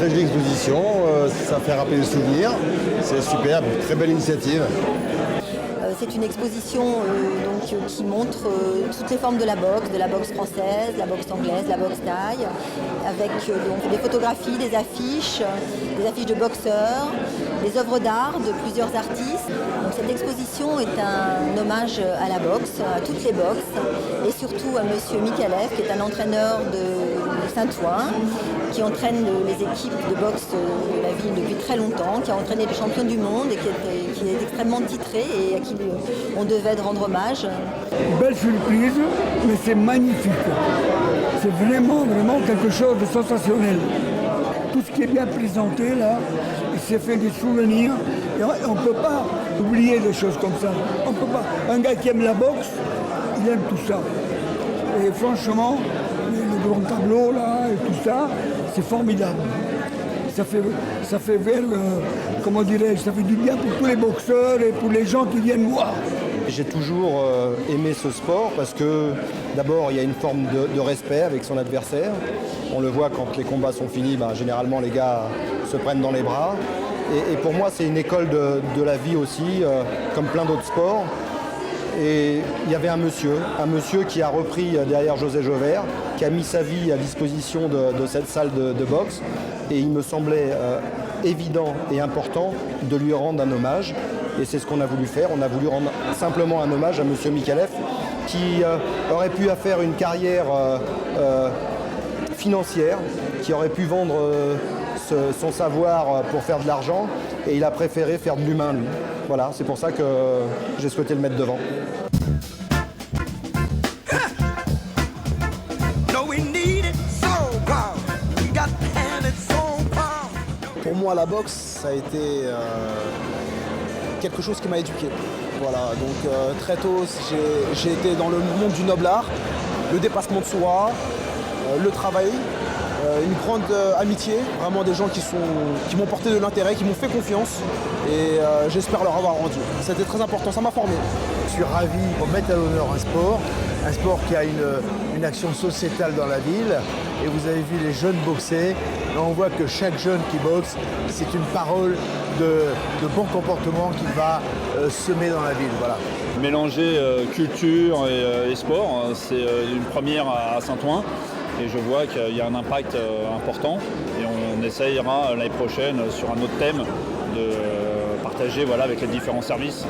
très jolie exposition, ça fait rappeler des souvenirs, c'est superbe, très belle initiative. C'est une exposition qui montre toutes les formes de la boxe française, la boxe anglaise, la boxe thaï, avec des photographies, des affiches de boxeurs, des œuvres d'art de plusieurs artistes. Donc, cette exposition est un hommage à la boxe, à toutes les boxes, et surtout à monsieur Mikalev, qui est un entraîneur de Saint-Ouen, qui entraîne les équipes de boxe de la ville depuis très longtemps, qui a entraîné les champions du monde et qui est extrêmement titré et à qui on devait de rendre hommage. Belle surprise, mais c'est magnifique. C'est vraiment quelque chose de sensationnel. Tout ce qui est bien présenté là, il s'est fait des souvenirs. Et on ne peut pas oublier des choses comme ça. On peut pas. Un gars qui aime la boxe, il aime tout ça. Et franchement, le grand tableau là et tout ça, c'est formidable. Ça fait comment dirais-je, ça fait du bien pour tous les boxeurs et pour les gens qui viennent voir. J'ai toujours aimé ce sport parce que d'abord il y a une forme de respect avec son adversaire. On le voit quand les combats sont finis, généralement les gars se prennent dans les bras. Et pour moi c'est une école de la vie aussi, comme plein d'autres sports. Et il y avait un monsieur qui a repris derrière José Jovert, qui a mis sa vie à disposition de cette salle de boxe. Et il me semblait évident et important de lui rendre un hommage. Et c'est ce qu'on a voulu faire. On a voulu rendre simplement un hommage à monsieur Mikalev, qui aurait pu faire une carrière financière, qui aurait pu vendre son savoir pour faire de l'argent. Et il a préféré faire de l'humain, lui. Voilà, c'est pour ça que j'ai souhaité le mettre devant. Pour moi, la boxe, ça a été quelque chose qui m'a éduqué. Voilà, donc très tôt, j'ai été dans le monde du noble art, le dépassement de soi, le travail, une grande amitié, vraiment des gens qui m'ont porté de l'intérêt, qui m'ont fait confiance et j'espère leur avoir rendu. C'était très important, ça m'a formé. Je suis ravi qu'on mette à l'honneur un sport qui a une action sociétale dans la ville. Et vous avez vu les jeunes boxer. Là, on voit que chaque jeune qui boxe, c'est une parole de bon comportement qu'il va semer dans la ville. Voilà. Mélanger culture et sport, c'est une première à Saint-Ouen. Et je vois qu'il y a un impact important. Et on essayera l'année prochaine sur un autre thème de partager avec les différents services